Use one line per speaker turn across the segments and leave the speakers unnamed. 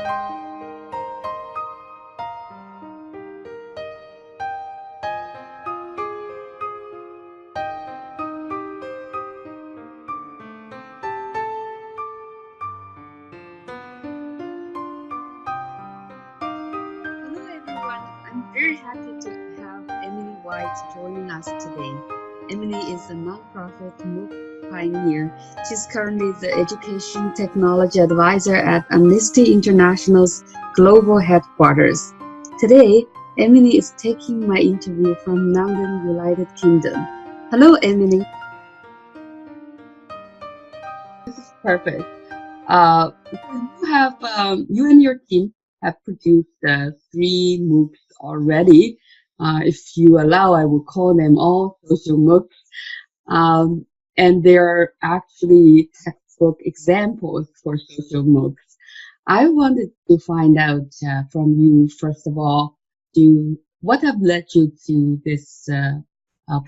Hello everyone, I'm very happy to have Emily White joining us today. Emily is a nonprofit MOOC pioneer. She's currently the Education Technology Advisor at Amnesty International's global headquarters. Today, Emily is taking my interview from London, United Kingdom. Hello, Emily. This is perfect. You and your team have produced three MOOCs already. If you allow, I will call them all social MOOCs. Um, and they're actually textbook examples for social MOOCs. I wanted to find out from you, first of all, what have led you to this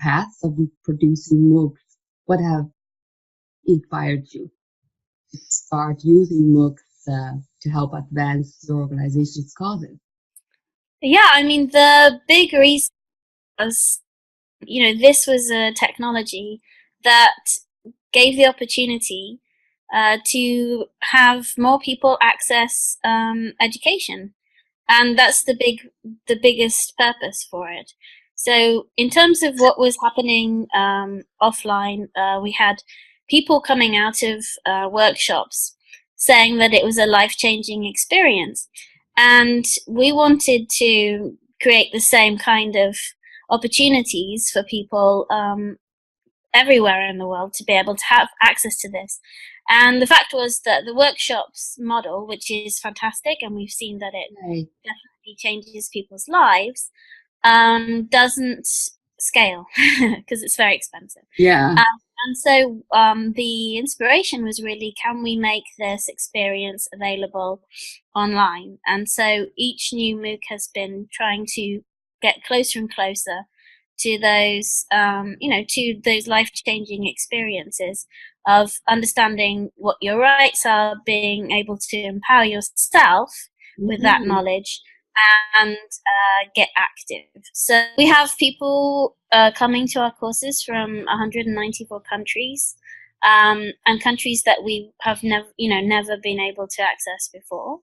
path of producing MOOCs? What have inspired you to start using MOOCs to help advance your organization's causes?
Yeah, I mean, the big reason was, this was a technology that gave the opportunity to have more people access education, and that's the biggest purpose for it. So, in terms of what was happening offline, we had people coming out of workshops saying that it was a life-changing experience, and we wanted to create the same kind of opportunities for people everywhere in the world to be able to have access to this. And the fact was that the workshops model, which is fantastic, and we've seen that it
Right.
definitely changes people's lives, doesn't scale because it's very expensive.
Yeah.
And so the inspiration was really, can we make this experience available online? And so each new MOOC has been trying to get closer and closer to those, to those life-changing experiences of understanding what your rights are, being able to empower yourself with that knowledge, and get active. So we have people coming to our courses from 194 countries, and countries that we have never been able to access before.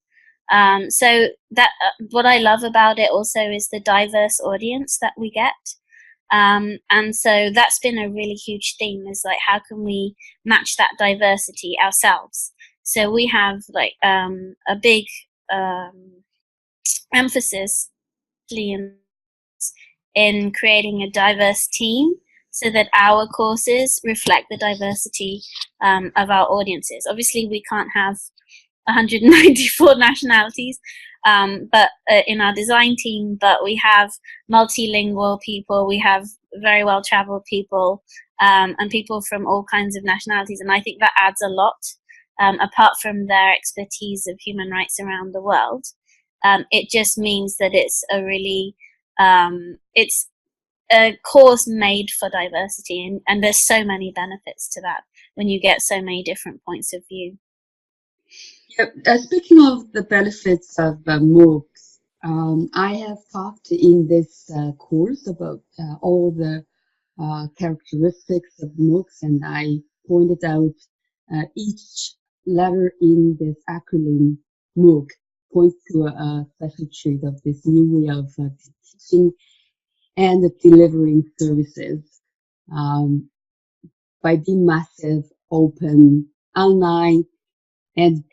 So that what I love about it also is the diverse audience that we get. And so that's been a really huge theme, is like, how can we match that diversity ourselves? So we have like a big emphasis in creating a diverse team so that our courses reflect the diversity of our audiences. Obviously, we can't have 194 nationalities but in our design team, but we have multilingual people, we have very well traveled people, and people from all kinds of nationalities, and I think that adds a lot, apart from their expertise of human rights around the world. It just means that it's a really it's a course made for diversity, and there's so many benefits to that when you get so many different points of view.
Speaking of the benefits of MOOCs, I have talked in this course about all the characteristics of MOOCs, and I pointed out each letter in this acronym MOOC points to a special trait of this new way of teaching and delivering services by being massive, open, online, and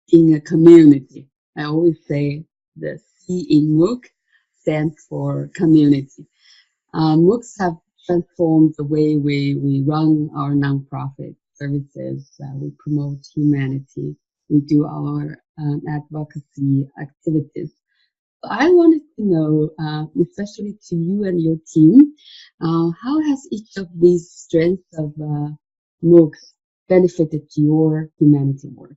in a community. I always say the C in MOOC stands for community. MOOCs have transformed the way we run our nonprofit services. We promote humanity. We do our advocacy activities. I wanted to know, especially to you and your team, how has each of these strengths of MOOCs benefited your humanity work?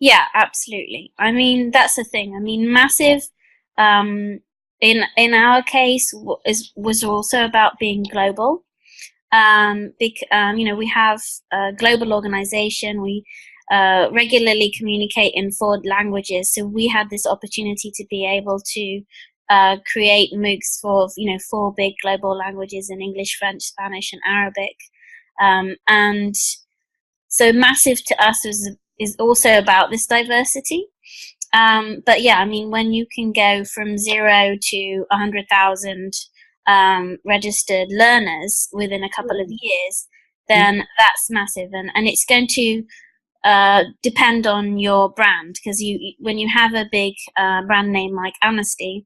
Yeah, absolutely. I mean, that's the thing. I mean, massive, in our case, was also about being global. We have a global organization. We regularly communicate in 4 languages. So we had this opportunity to be able to create MOOCs for 4 big global languages in English, French, Spanish, and Arabic. And so massive to us is also about this diversity. But yeah, I mean, when you can go from 0 to 100,000 registered learners within a couple of years, then that's massive, and it's going to depend on your brand, because when you have a big brand name like Amnesty,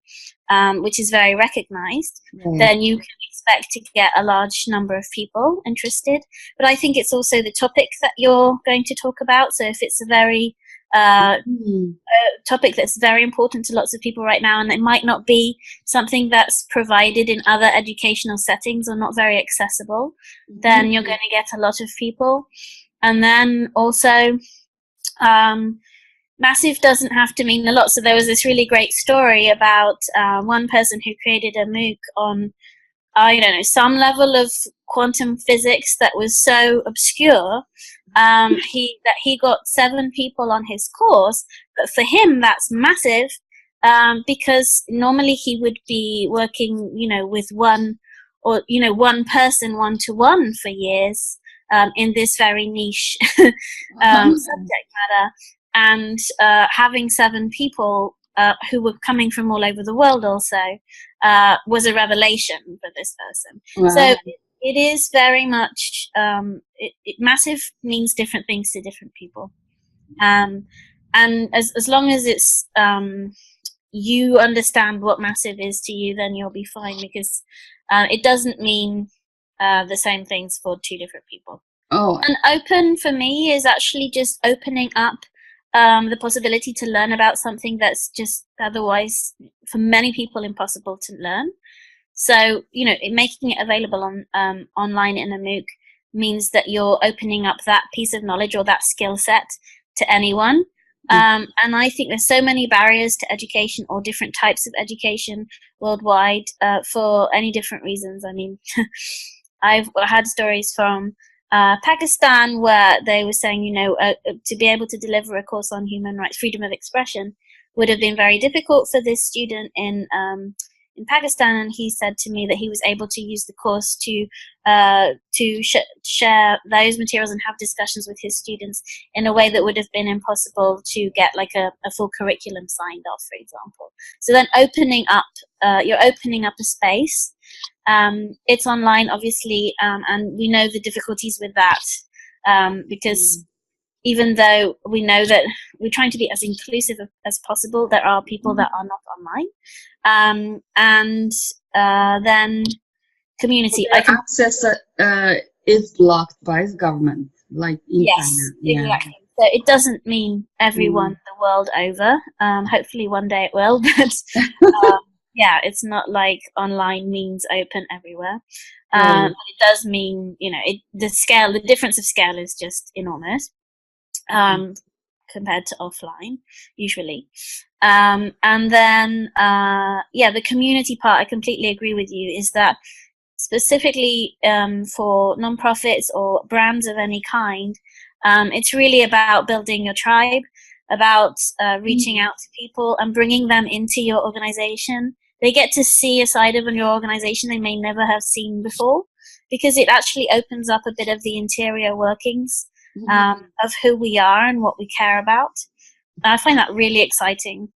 which is very recognized, then you can expect to get a large number of people interested. But I think it's also the topic that you're going to talk about. So if it's a very topic that's very important to lots of people right now, and it might not be something that's provided in other educational settings or not very accessible, then you're going to get a lot of people. And then also, massive doesn't have to mean a lot. So there was this really great story about one person who created a MOOC on, I don't know, some level of quantum physics that was so obscure that he got 7 people on his course. But for him, that's massive, because normally he would be working, with one person one-to-one for years in this very niche subject matter, and having 7 people who were coming from all over the world also was a revelation for this person. Wow. So it is very much massive means different things to different people, and as long as it's you understand what massive is to you, then you'll be fine, because it doesn't mean the same things for 2 different people. And open for me is actually just opening up the possibility to learn about something that's just otherwise for many people impossible to learn. So, making it available on online in a MOOC means that you're opening up that piece of knowledge or that skill set to anyone. And I think there's so many barriers to education or different types of education worldwide for any different reasons. I mean, I've had stories from Pakistan where they were saying, to be able to deliver a course on human rights, freedom of expression, would have been very difficult for this student in Pakistan, and he said to me that he was able to use the course to share those materials and have discussions with his students in a way that would have been impossible to get like a full curriculum signed off, for example. So then you're opening up a space. It's online, obviously, and we know the difficulties with that, because even though we know that we're trying to be as inclusive as possible, there are people that are not online. And then community.
Access is blocked by the government, like in China.
Exactly. So it doesn't mean everyone the world over. Hopefully one day it will, but yeah, it's not like online means open everywhere. But it does mean, the difference of scale is just enormous compared to offline, usually. And then, the community part, I completely agree with you, is that specifically for nonprofits or brands of any kind, it's really about building your tribe, about reaching out to people and bringing them into your organization. They get to see a side of your organization they may never have seen before, because it actually opens up a bit of the interior workings of who we are and what we care about. I find that really exciting.